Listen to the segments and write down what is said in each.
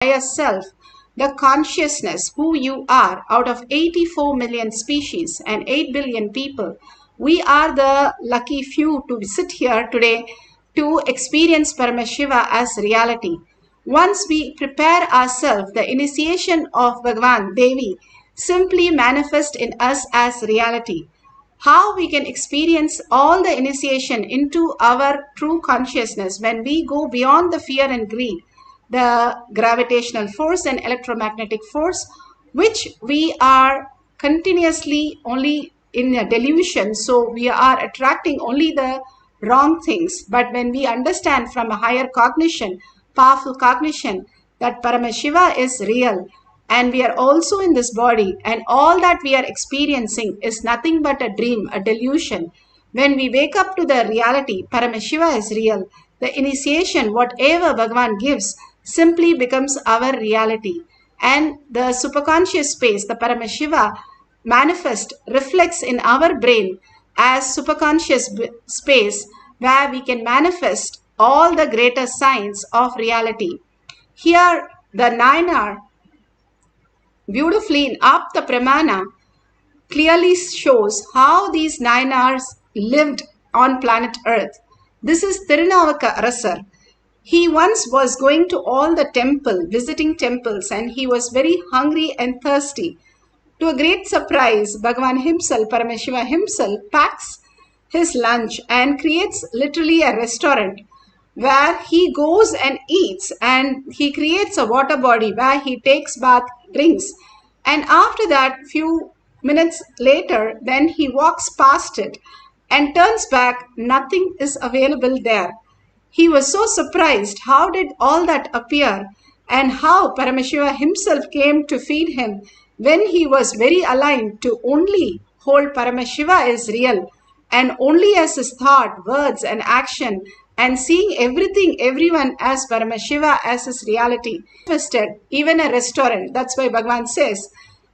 higher self, the consciousness, who you are, out of 84 million species and 8 billion people, we are the lucky few to sit here today to experience Paramashiva as reality. Once we prepare ourselves, the initiation of Bhagavan, Devi, simply manifest in us as reality. How we can experience all the initiation into our true consciousness when we go beyond the fear and greed, the gravitational force and electromagnetic force, which we are continuously only in a delusion. So we are attracting only the wrong things. But when we understand from a higher cognition, powerful cognition, that Paramashiva is real, and we are also in this body, and all that we are experiencing is nothing but a dream, a delusion. When we wake up to the reality, Paramashiva is real. The initiation, whatever Bhagavan gives, simply becomes our reality. And the superconscious space, the Paramashiva, manifest, reflects in our brain as superconscious space, where we can manifest all the greater signs of reality. Here, the Nayanar, beautifully in Apta Pramana, clearly shows how these Nayanars lived on planet Earth. This is Tirunavaka Arasar. He once was going to all the temple, visiting temples, and he was very hungry and thirsty. To a great surprise, Bhagavan himself, Paramashiva himself, packs his lunch and creates literally a restaurant where he goes and eats, and he creates a water body where he takes bath, drinks, and after that, few minutes later, then he walks past it and turns back. Nothing is available there. He was so surprised. How did all that appear? And how Paramashiva himself came to feed him when he was very aligned to only hold Paramashiva is real, and only as his thought, words, and action, and seeing everything, everyone as Paramashiva as his reality. Even a restaurant. That's why Bhagavan says,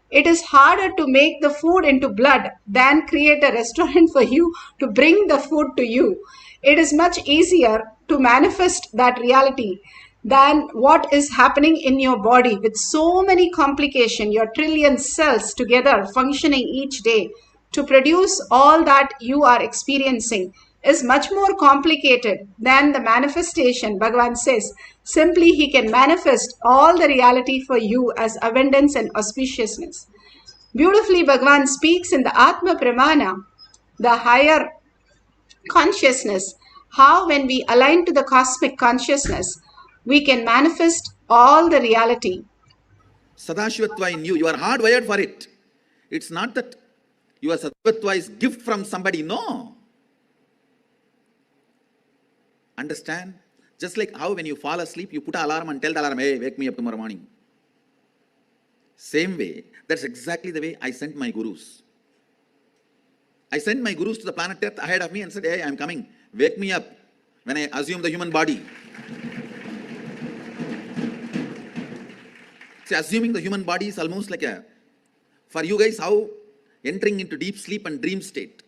it is harder to make the food into blood than create a restaurant for you to bring the food to you. It is much easier to manifest that reality than what is happening in your body with so many complications, your trillion cells together functioning each day to produce all that you are experiencing is much more complicated than the manifestation. Bhagavan says, simply he can manifest all the reality for you as abundance and auspiciousness. Beautifully, Bhagavan speaks in the Atma Pramana, the higher consciousness, how when we align to the cosmic consciousness, we can manifest all the reality. Sadashivatva in you, you are hardwired for it. It's not that your Sadashivatva is gift from somebody, no. Understand? Just like how when you fall asleep, you put an alarm and tell the alarm, hey, wake me up tomorrow morning. Same way, that's exactly the way I sent my gurus. I sent my gurus to the planet Earth ahead of me and said, hey, I'm coming. Wake me up when I assume the human body. See, assuming the human body is almost like for you guys, how entering into deep sleep and dream state.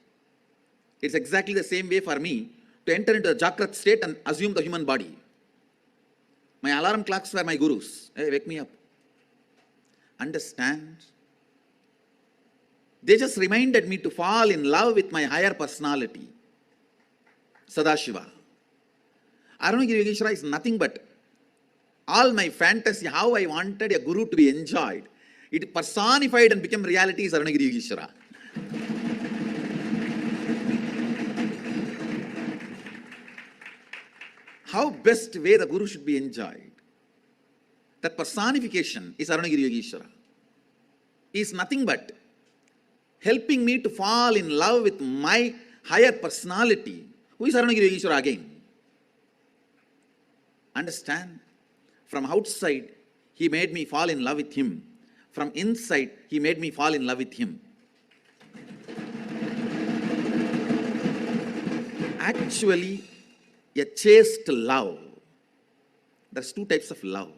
It's exactly the same way for me to enter into the Jagrat state and assume the human body. My alarm clocks were my gurus. Hey, wake me up. Understand? They just reminded me to fall in love with my higher personality, Sadashiva. Aranagiri Yogeshwara is nothing but all my fantasy, how I wanted a guru to be enjoyed. It personified and became reality is Aranagiri Yogeshwara. How best way the guru should be enjoyed. That personification is Aranagiri Yogeshwara. He is nothing but helping me to fall in love with my higher personality, who is Aranagiri Yogeshwara again. Understand? From outside, he made me fall in love with him. From inside, he made me fall in love with him. Actually, a chaste love. There's two types of love.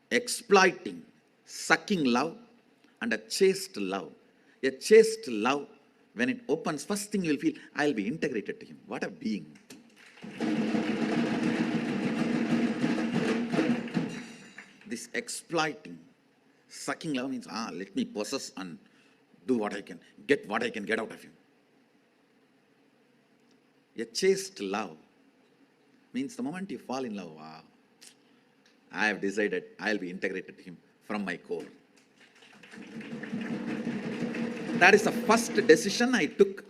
Exploiting, sucking love, and a chaste love. A chaste love, when it opens, first thing you will feel, I'll be integrated to him. What a being. This exploiting, sucking love means, let me possess and do what I can, get what I can get out of him. A chaste love means the moment you fall in love, I have decided I'll be integrated to him from my core. That is the first decision I took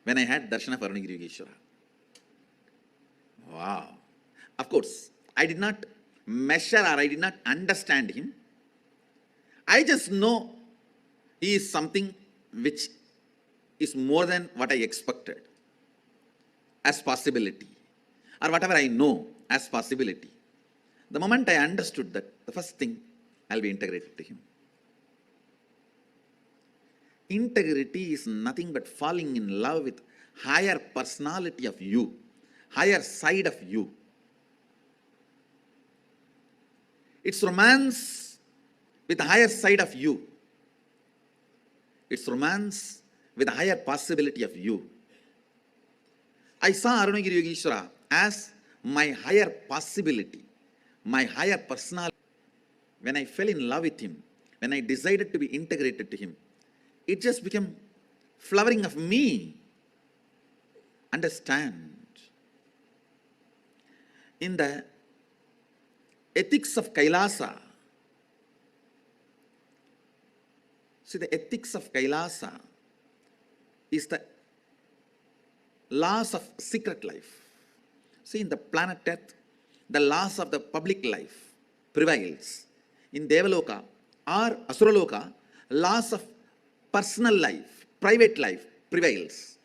when I had Darshan of Arunagiri Yogeshwara. Wow. Of course, I did not measure or I did not understand him. I just know he is something which is more than what I expected as possibility, or whatever I know as possibility. The moment I understood that, the first thing, I'll be integrated to him. Integrity is nothing but falling in love with higher personality of you, higher side of you. It's romance with the higher side of you. It's romance with a higher possibility of you. I saw Arunagiri Yogeshwara as my higher possibility, my higher personality. When I fell in love with him, when I decided to be integrated to him, it just became flowering of me. Understand? In the ethics of Kailasa, see, the ethics of Kailasa is the laws of secret life. See, in the planet Earth, the laws of the public life prevails. In Devaloka or Asuraloka, laws of personal life, private life prevails.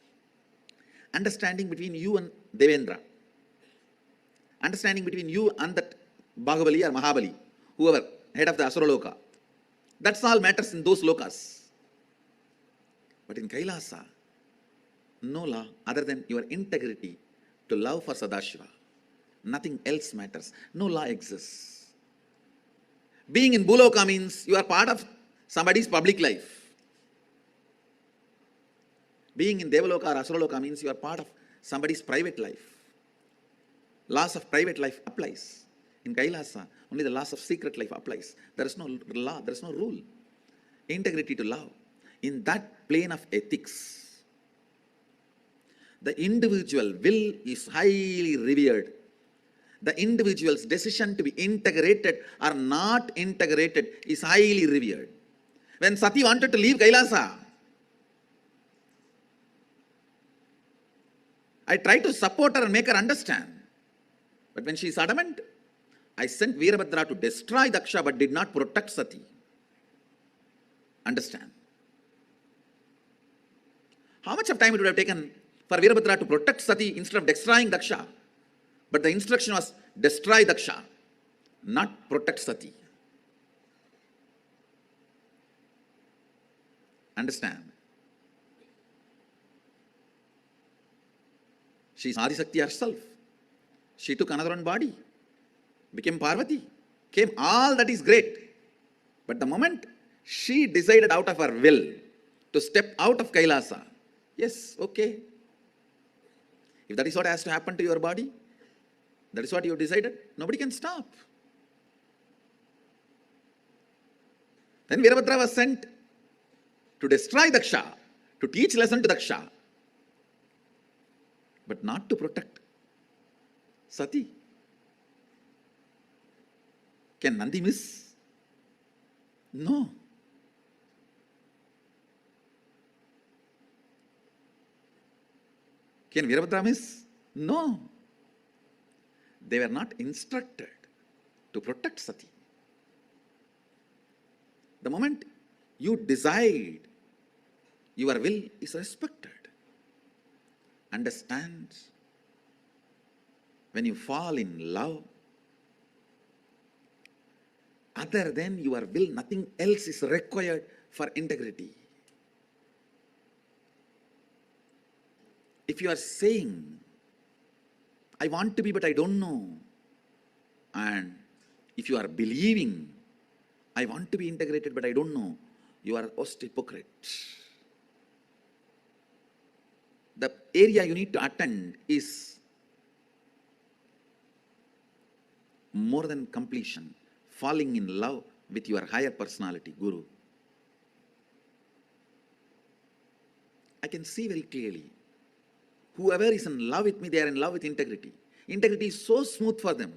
Understanding between you and Devendra, understanding between you and that Bahubali or Mahabali, whoever, head of the Asuraloka, that's all matters in those lokas. But in Kailasa, no law other than your integrity to love for Sadashiva. Nothing else matters. No law exists. Being in Bhuloka means you are part of somebody's public life. Being in Devaloka or Asuraloka means you are part of somebody's private life. Laws of private life applies. In Kailasa, only the laws of secret life applies. There is no law, there is no rule. Integrity to love. In that plane of ethics, the individual will is highly revered. The individual's decision to be integrated or not integrated is highly revered. When Sati wanted to leave Kailasa, I tried to support her and make her understand. But when she is adamant, I sent Veerabhadra to destroy Daksha but did not protect Sati. Understand? How much of time it would have taken for Veerabhadra to protect Sati instead of destroying Daksha? But the instruction was destroy Daksha, not protect Sati. Understand? She is Adisakti herself. She took another one body, became Parvati, came, all that is great. But the moment she decided out of her will to step out of Kailasa, yes, okay. If that is what has to happen to your body, that is what you have decided, nobody can stop. Then Veerabhadra was sent to destroy Daksha, to teach lesson to Daksha, but not to protect Sati. Can Nandi miss? No. Can Veerabhadra miss? No. They were not instructed to protect Sati. The moment you decide, your will is respected. Understand? When you fall in love, other than your will, nothing else is required for integrity. If you are saying, I want to be but I don't know, and if you are believing, I want to be integrated but I don't know, you are a most hypocrite. The area you need to attend is more than completion, falling in love with your higher personality, Guru. I can see very clearly. Whoever is in love with me, they are in love with integrity. Integrity is so smooth for them.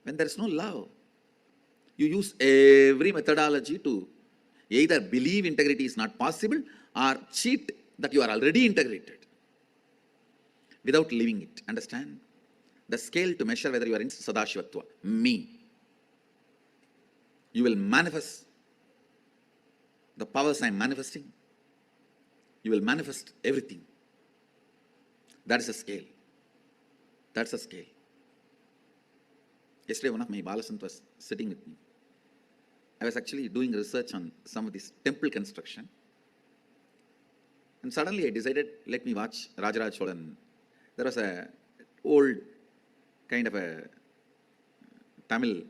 When there is no love, you use every methodology to either believe integrity is not possible or cheat that you are already integrated without living it. Understand? The scale to measure whether you are in Sadashivatva, me. You will manifest the powers I am manifesting. You will manifest everything. That is a scale. That's a scale. Yesterday, one of my balasant was sitting with me. I was actually doing research on some of this temple construction. And suddenly I decided, let me watch Rajaraj Cholan. There was a old kind of a Tamil.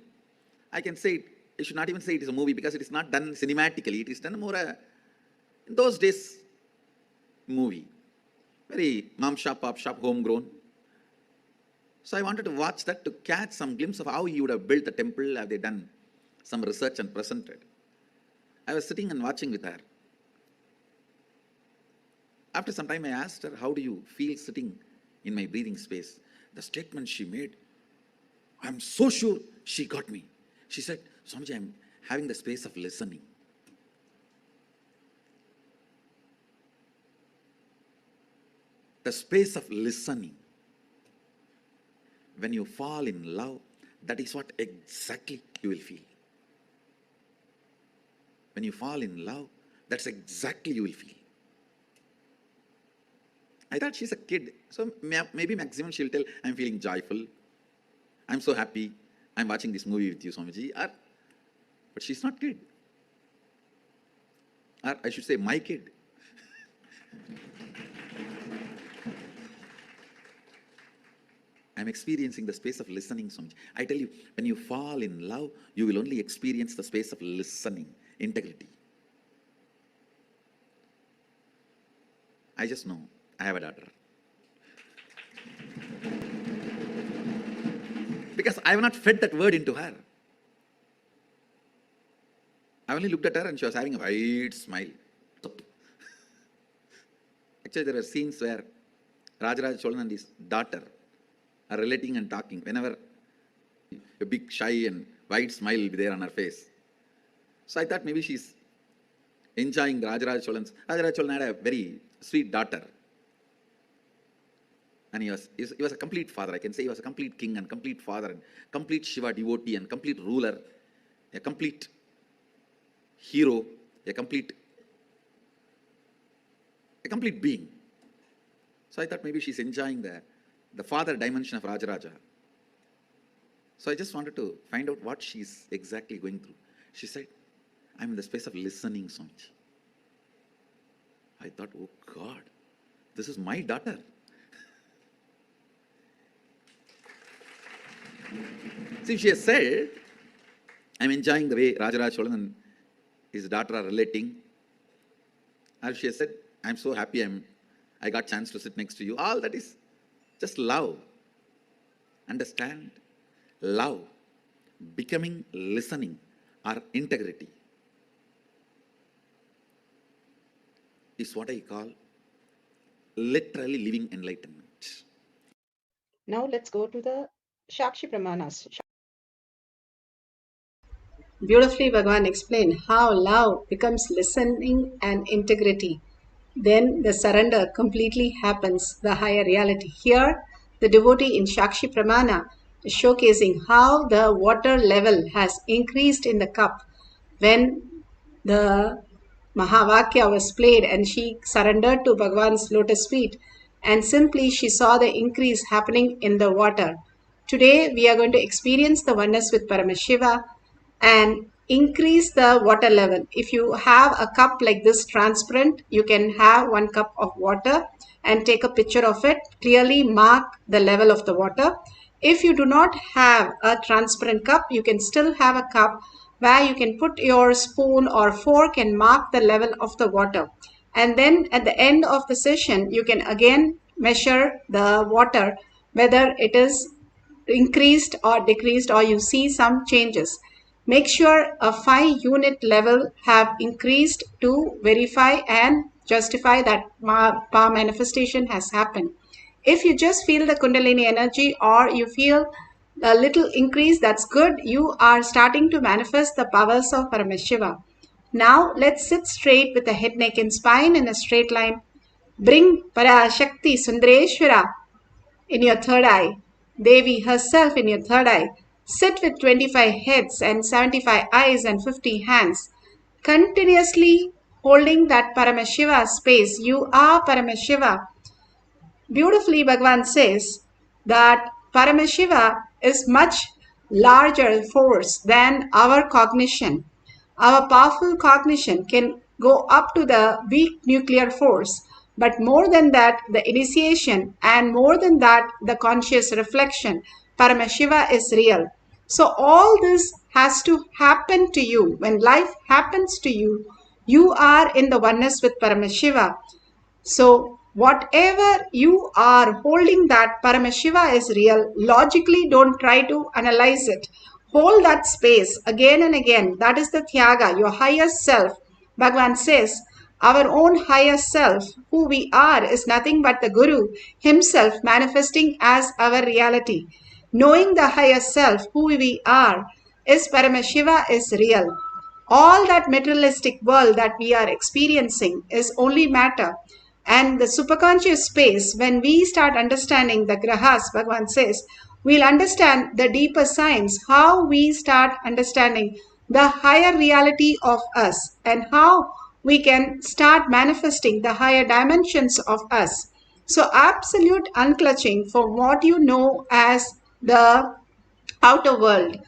I can say it, I should not even say it is a movie because it is not done cinematically. It is done more in those days, movie. Very mom shop, pop shop, homegrown. So I wanted to watch that to catch some glimpse of how he would have built the temple, have they done some research and presented. I was sitting and watching with her. After some time I asked her, how do you feel sitting in my breathing space? The statement she made, I'm so sure she got me. She said, Swamiji, I'm having the space of listening. The space of listening. When you fall in love, that is what exactly you will feel. When you fall in love, that's exactly you will feel. I thought she's a kid, so maybe maximum she'll tell, I'm feeling joyful, I'm so happy, I'm watching this movie with you, Swamiji. But she's not kid. Or I should say, my kid. I'm experiencing the space of listening, Swamiji. I tell you, when you fall in love, you will only experience the space of listening, integrity. I just know I have a daughter. Because I have not fed that word into her. I only looked at her and she was having a wide smile. Actually, there are scenes where Rajaraj Cholan and his daughter are relating and talking. Whenever a big shy and wide smile will be there on her face. So I thought maybe she's enjoying Rajaraj Cholan's. Rajaraj Cholan had a very sweet daughter. And he was a complete father. I can say he was a complete king and complete father and complete Shiva devotee and complete ruler, a complete hero, a complete being. So I thought maybe she's enjoying the father dimension of Rajaraja. So I just wanted to find out what she's exactly going through. She said, I'm in the space of listening, Swamiji. I thought, oh God, this is my daughter. See, she has said, I'm enjoying the way Rajaraj Cholan and his daughter are relating. Or she has said, I'm so happy I got chance to sit next to you. All that is just love. Understand? Love, becoming, listening, or integrity is what I call literally living enlightenment. Now let's go to the Shakshi Pramanas. Beautifully, Bhagavan explained how love becomes listening and integrity. Then the surrender completely happens, the higher reality. Here, the devotee in Shakshi Pramana is showcasing how the water level has increased in the cup when the Mahavakya was played and she surrendered to Bhagavan's lotus feet, and simply she saw the increase happening in the water. Today, we are going to experience the oneness with Paramashiva and increase the water level. If you have a cup like this transparent, you can have 1 cup of water and take a picture of it. Clearly mark the level of the water. If you do not have a transparent cup, you can still have a cup where you can put your spoon or fork and mark the level of the water. And then at the end of the session, you can again measure the water, whether it is increased or decreased, or you see some changes, make sure a 5-unit level have increased to verify and justify that power manifestation has happened. If you just feel the Kundalini energy or you feel a little increase, that's good. You are starting to manifest the powers of Paramashiva. Now let's sit straight with the head, neck and spine in a straight line. Bring Parashakti Sundareshwara in your third eye, Devi herself in your third eye. Sit with 25 heads and 75 eyes and 50 hands, continuously holding that Paramashiva space. You are Paramashiva. Beautifully, Bhagavan says that Paramashiva is much larger force than our cognition. Our powerful cognition can go up to the weak nuclear force, but more than that, the initiation, and more than that, the conscious reflection. Paramashiva is real. So all this has to happen to you. When life happens to you, you are in the oneness with Paramashiva. So whatever you are holding, that Paramashiva is real, logically don't try to analyze it. Hold that space again and again. That is the Tyaga, your higher self. Bhagavan says, our own higher self, who we are, is nothing but the Guru himself manifesting as our reality. Knowing the higher self, who we are, is Paramashiva is real. All that materialistic world that we are experiencing is only matter. And the superconscious space, when we start understanding the grahas, Bhagavan says, we'll understand the deeper science, how we start understanding the higher reality of us and how we can start manifesting the higher dimensions of us. So absolute unclutching for what you know as the outer world.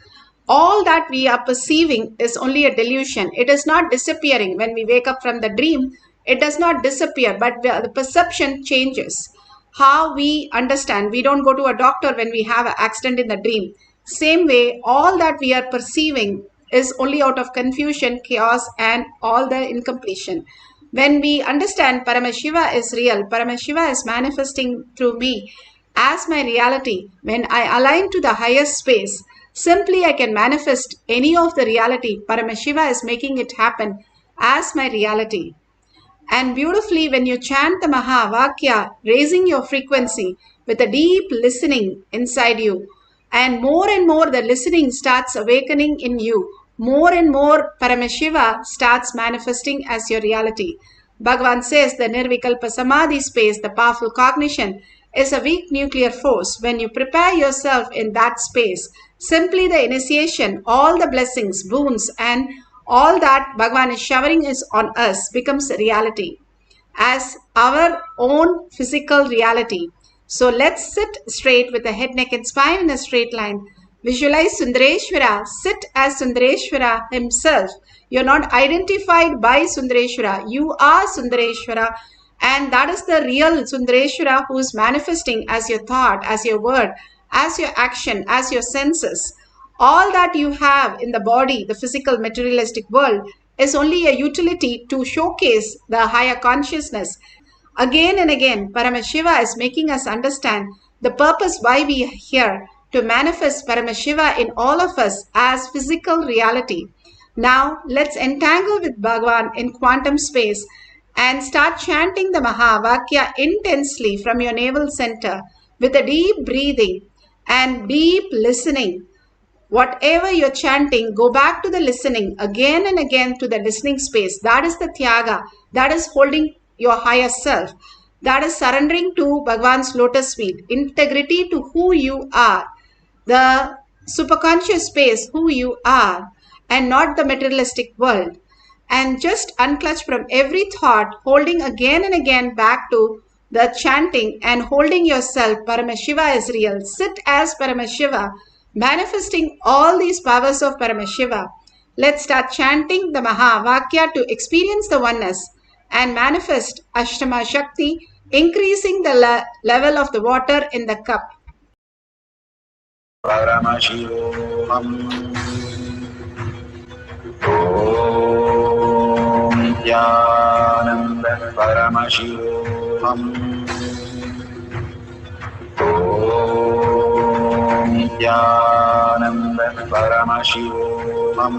All that we are perceiving is only a delusion. It is not disappearing. When we wake up from the dream, it does not disappear, but the perception changes. How we understand. We don't go to a doctor when we have an accident in the dream. Same way, all that we are perceiving is only out of confusion, chaos, and all the incompletion. When we understand Paramashiva is real, Paramashiva is manifesting through me as my reality, when I align to the highest space, simply I can manifest any of the reality. Paramashiva is making it happen as my reality. And beautifully, when you chant the Mahavakya, raising your frequency with a deep listening inside you, and more the listening starts awakening in you, more and more Paramashiva starts manifesting as your reality. Bhagavan says the Nirvikalpa Samadhi space, the powerful cognition, is a weak nuclear force. When you prepare yourself in that space, simply the initiation, all the blessings, boons, and all that Bhagavan is showering is on us becomes a reality as our own physical reality. So let's sit straight with the head, neck and spine in a straight line. Visualize Sundareshwara. Sit as Sundareshwara himself. You're not identified by Sundareshwara. You are Sundareshwara. And that is the real Sundareshwara who is manifesting as your thought, as your word, as your action, as your senses. All that you have in the body, the physical materialistic world, is only a utility to showcase the higher consciousness. Again and again, Paramashiva is making us understand the purpose why we are here, to manifest Paramashiva in all of us as physical reality. Now, let's entangle with Bhagavan in quantum space and start chanting the Mahavakya intensely from your navel center with a deep breathing and deep listening. Whatever you're chanting, go back to the listening again and again to the listening space. That is the Tyaga. That is holding your higher self. That is surrendering to Bhagavan's lotus feet. Integrity to who you are. The superconscious space, who you are, and not the materialistic world. And just unclutch from every thought, holding again and again back to the chanting and holding yourself. Paramashiva is real. Sit as Paramashiva, manifesting all these powers of Paramashiva. Let's start chanting the Mahavakya to experience the oneness and manifest Ashtama Shakti, increasing the level of the water in the cup. Paramashivoham. Om Nithyananda Paramashivam. Om Nithyananda Paramashivoham.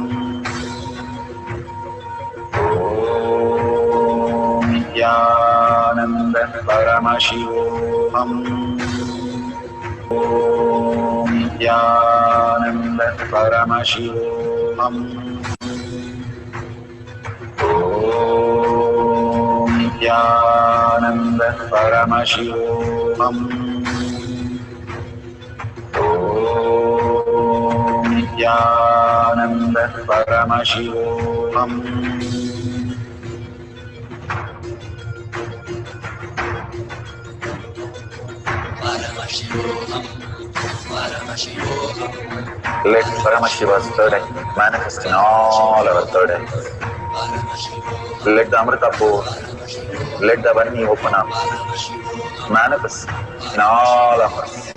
Om Nithyananda Paramashivoham. Om Nithyananda Paramashivoham. Om Nithyananda Paramashivoham. Om Nithyananda Paramashivoham. Let Paramashiva's third eye manifest in all our third eyes. Let the Amrita pour, let the Vani open up, manifest in all of us.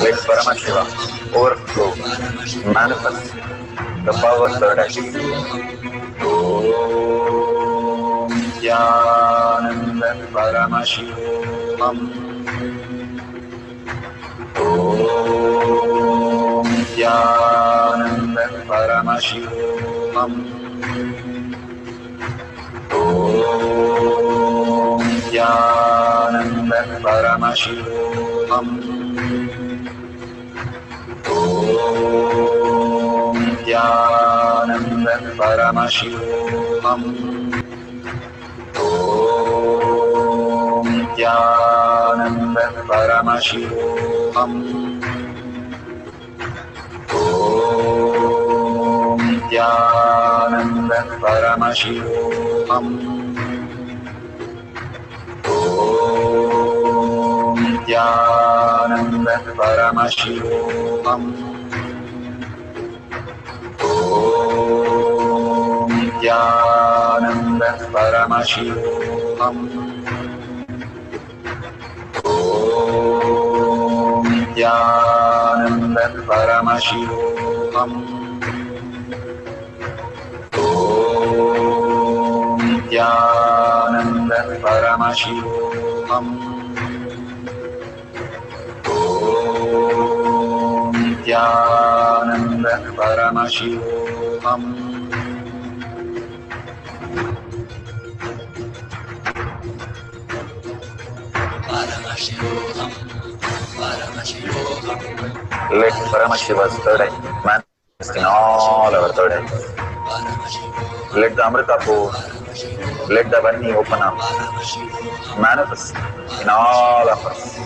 Let Paramashiva overflow, manifest the power third eye. Om Nithyananda Paramashivoham. Om Nithyananda Paramashivoham. Om Nithyananda Paramashivoham. Om Nithyananda Paramashivoham. Om Nithyananda Paramashivoham. Om Nithyananda Paramashivoham. Om Nithyananda Paramashivoham. Om Nithyananda Paramashivoham. Om Nithyananda Paramashivoham. Om Nithyananda Paramashivoham. Om Nithyananda Paramashivoham. Let Paramashiva's third eye manifest in all our third eyes. Let the Amrita pour, let the Vani open up, manifest in all of us.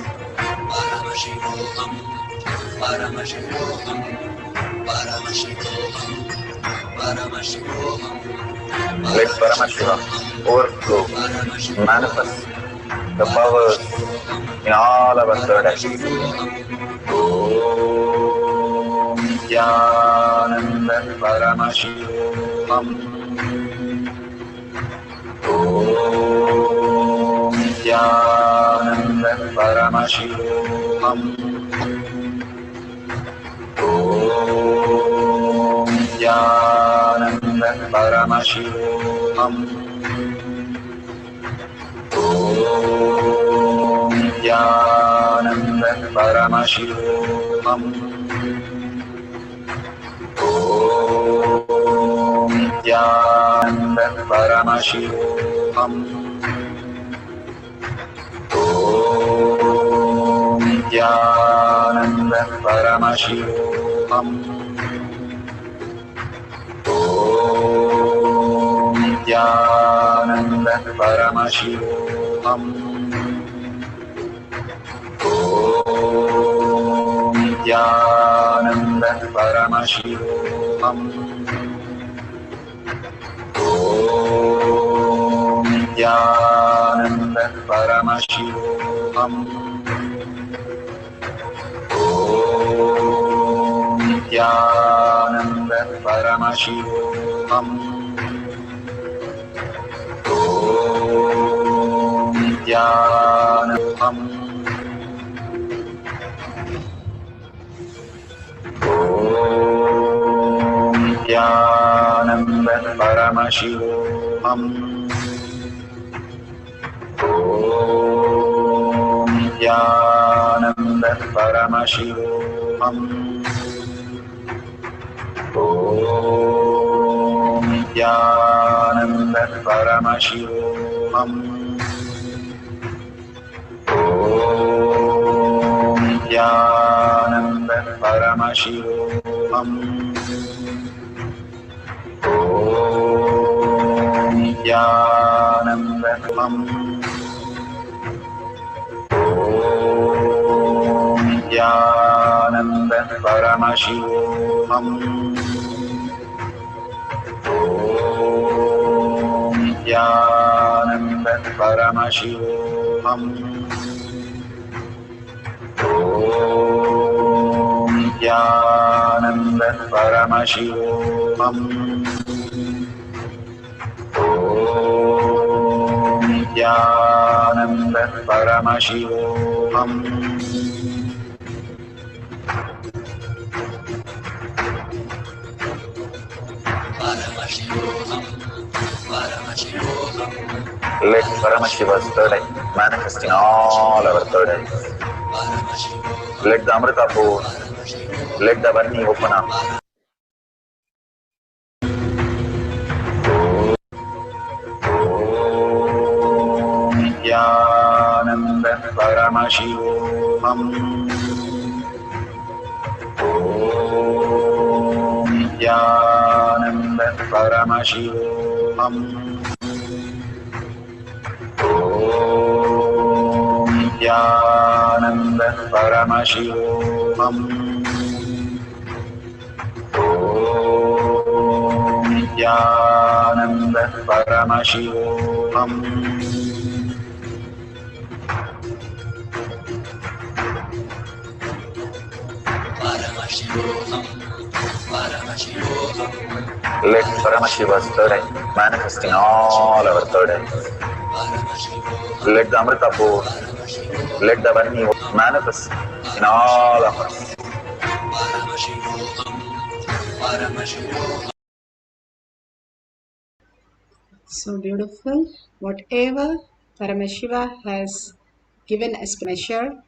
Let Paramashiva overflow, manifest the powers in all our third eyes. Om Nithyananda Paramashivoham. Om Nithyananda Paramashivoham. Om Nithyananda Paramashivoham. Om Nithyananda Paramashivoham. Om Nithyananda Paramashivoham. Om Nithyananda Paramashivoham. Om Nithyananda Paramashivoham. Om Nithyananda Paramashivoham. Om Nithyananda Paramashivoham. Om Nithyananda Paramashivoham. Om Nithyananda Nithyananda Paramashivoham. Om Nithyananda Paramashivoham. Om Nithyananda Paramashivoham. Om Nithyananda Paramashivoham. Om Nithyananda Om Nithyananda Paramashivoham. Om Nithyananda Paramashivoham. Om Nithyananda Paramashivoham. Om Nithyananda Paramashivoham. Let Paramashiva's third eye manifest in all our third eyes. Let the Amrita pour, let the Varni open up. Om Nithyananda Paramashivoham. Om Nithyananda Paramashivoham. Om Nithyananda Paramashivoham. Om Nithyananda Paramashivoham. Let Paramashiva's third eye manifest in all our third eyes. Let the Amrita pour, let the Varni manifest in all of us. So beautiful. Whatever Paramashiva has given as measure,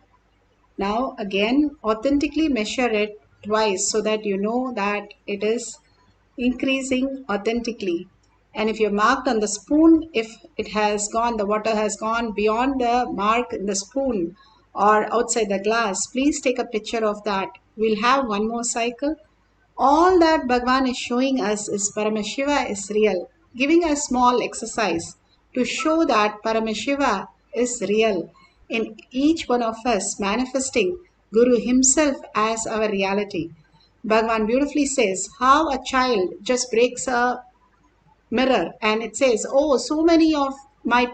now again authentically measure it twice so that you know that it is increasing authentically. And if you're marked on the spoon, if it has gone, the water has gone beyond the mark in the spoon or outside the glass, please take a picture of that. We'll have one more cycle. All that Bhagavan is showing us is Paramashiva is real, giving a small exercise to show that Paramashiva is real in each one of us, manifesting Guru himself as our reality. Bhagavan beautifully says how a child just breaks a mirror and it says, oh, so many of my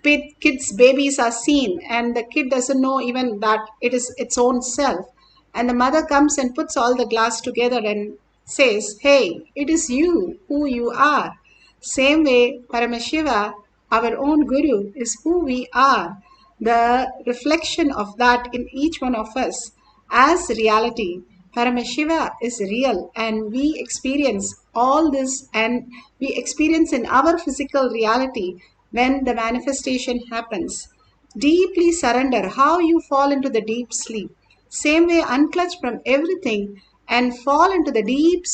kids babies are seen and the kid doesn't know even that it is its own self, and the mother comes and puts all the glass together and says, hey, it is you who you are. Same way Paramashiva, our own Guru, is who we are, the reflection of that in each one of us as reality. Paramashiva is real and we experience all this, and we experience in our physical reality when the manifestation happens. Deeply surrender how you fall into the deep sleep. Same way unclutch from everything and fall into the deep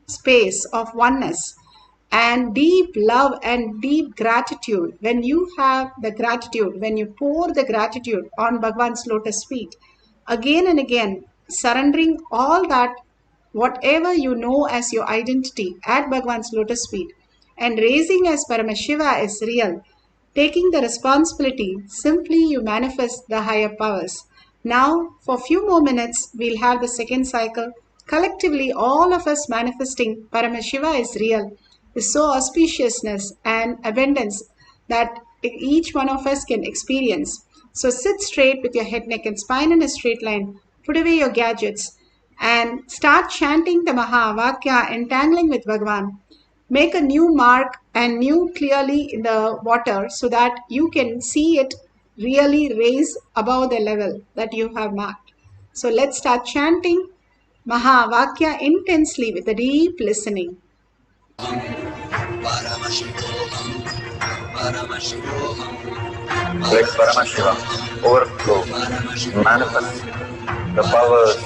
space of oneness and deep love and deep gratitude. When you have the gratitude, when you pour the gratitude on Bhagavan's lotus feet, again and again, surrendering all that, whatever you know as your identity at Bhagavan's lotus feet, and raising as Paramashiva is real, taking the responsibility, simply you manifest the higher powers. Now, for a few more minutes, we'll have the second cycle. Collectively, all of us manifesting Paramashiva is real, is so auspiciousness and abundance that each one of us can experience. So sit straight with your head, neck, and spine in a straight line. Put away your gadgets and start chanting the Mahavakya, entangling with Bhagavan. Make a new mark and new clearly in the water so that you can see it really raise above the level that you have marked. So let's start chanting Mahavakya intensely with a deep listening. Paramashivoham, Paramashivoham, Let Paramashiva overflow, manifest the powers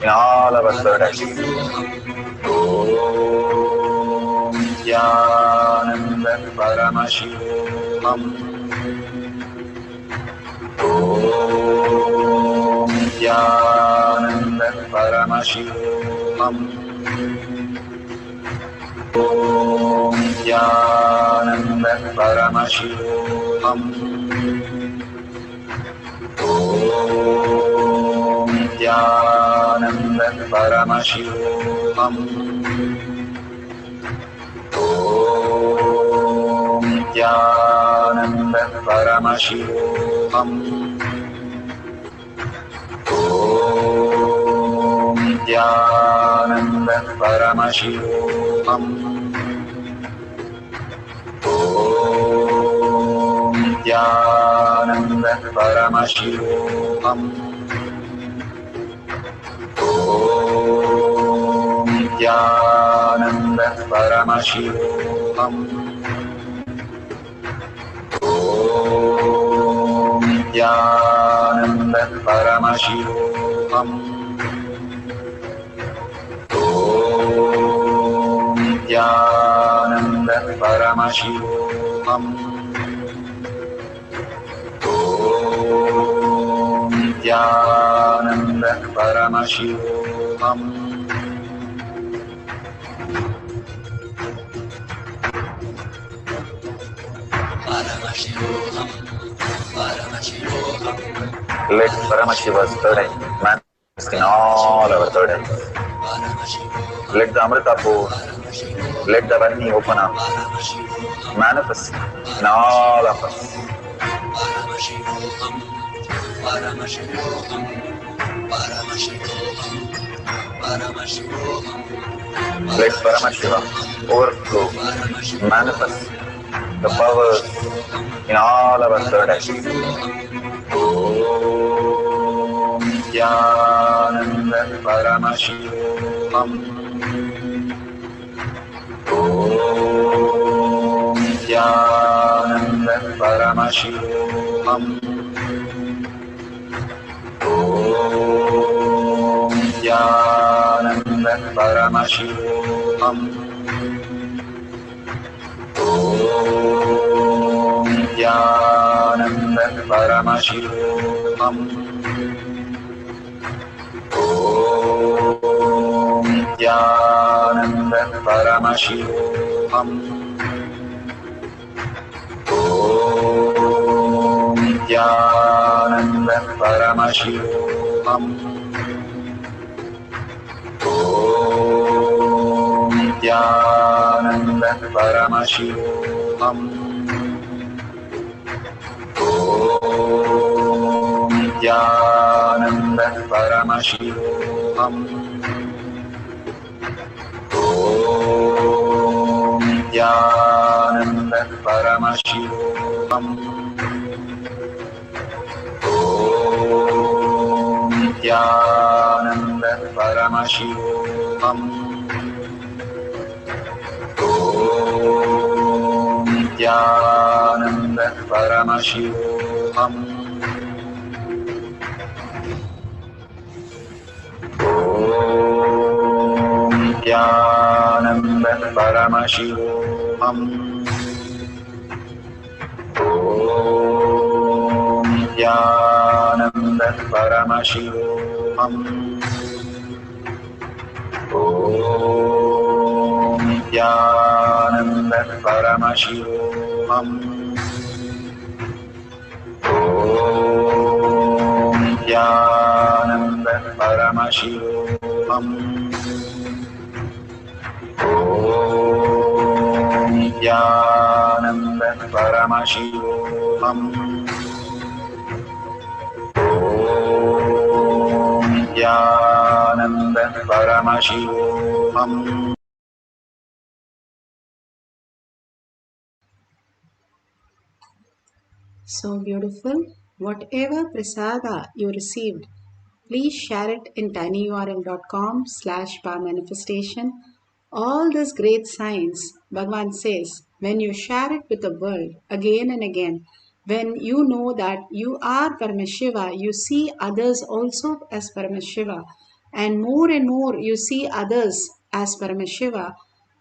in all our third eye. Om Nithyananda Paramashivam. Om Nithyananda Paramashivam. Om Nithyananda Paramashivoham. Om Nithyananda Paramashivoham. Om Nithyananda Paramashivoham. Om Nithyananda Paramashivoham. Om Nithyananda Paramashivoham. Om Nithyananda Paramashivoham. Om Nithyananda Paramashivoham. Om Nithyananda Paramashivoham. Om Nithyananda Paramashivoham. Paramashivoham. Paramashivoham. Let Paramashiva's third eye manifest in all our third eyes. Let the Amrita pour, let the Vani open up, manifest in all of us. Paramashivoham. Paramashivoham. Paramashivoham. Paramashivoham. Let Paramashiva overflow, manifest the powers in all our third eyes. Om Nithyananda Paramashivoham. Om Nithyananda Paramashivoham. Om Nithyananda Paramashivoham. Om Nithyananda Paramashivoham. Om Nithyananda Paramashivoham. Om Nithyananda Paramashivoham. Om Nithyananda Paramashivoham. Om Nithyananda Paramashivoham. Om Nithyananda Paramashivoham. Om Nithyananda Paramashivoham. Om Nithyananda Paramashivoham. Om Nithyananda Paramashivoham. Om Nithyananda Paramashivoham. Om Nithyananda Paramashivoham. Om Nithyananda Paramashivoham. Om Nithyananda Paramashivoham. Om Nithyananda Paramashivoham. So beautiful. Whatever prasada you received, please share it in tinyurl.com/powermanifestation. All this great science, Bhagavan says, when you share it with the world again and again, When you know that you are Paramashiva, you see others also as Paramashiva, and more you see others as Paramashiva,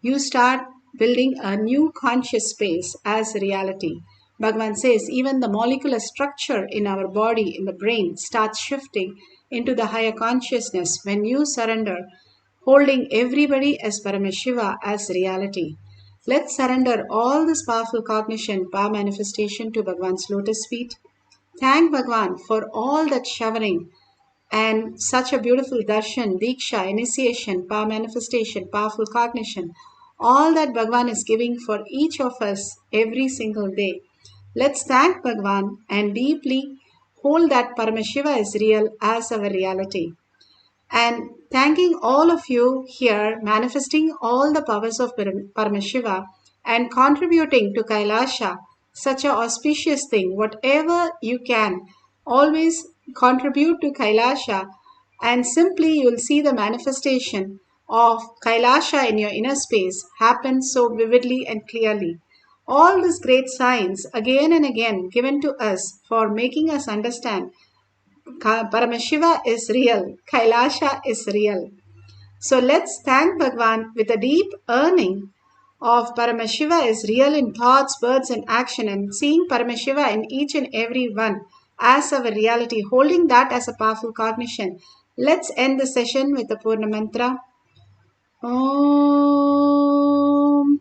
you start building a new conscious space as reality. Bhagavan says even the molecular structure in our body, in the brain, starts shifting into the higher consciousness when you surrender, holding everybody as Paramashiva as reality. Let's surrender all this powerful cognition, power manifestation to Bhagwan's lotus feet. Thank Bhagwan for all that showering and such a beautiful darshan, diksha, initiation, power manifestation, powerful cognition, all that Bhagwan is giving for each of us every single day. Let's thank Bhagwan and deeply hold that Paramashiva is real as our reality. And thanking all of you here, manifesting all the powers of Paramashiva and contributing to Kailasha, such an auspicious thing. Whatever you can, always contribute to Kailasha, and simply you'll see the manifestation of Kailasha in your inner space happen so vividly and clearly. All these great signs again and again given to us for making us understand Paramashiva is real, Kailasha is real. So let's thank Bhagwan with a deep earning of Paramashiva is real in thoughts, words, and action, and seeing Paramashiva in each and every one as our reality, holding that as a powerful cognition. Let's end the session with the Purna Mantra. Om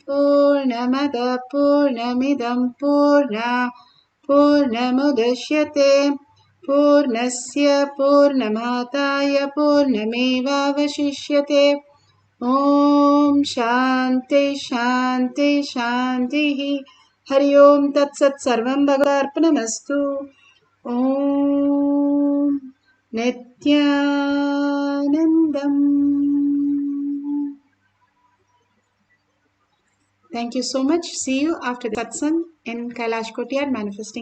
Purnamada Purnamidam Purna Purnamudashyate Purnasya Purnamataya Purnamevavashishyate Om Shanti Shanti Shanti Hari Om Tat Sat Sarvam Bhagavarpanamastu Om Nithyanandam. Thank you so much. See you after the satsang in Kailash Kotiyar Manifesting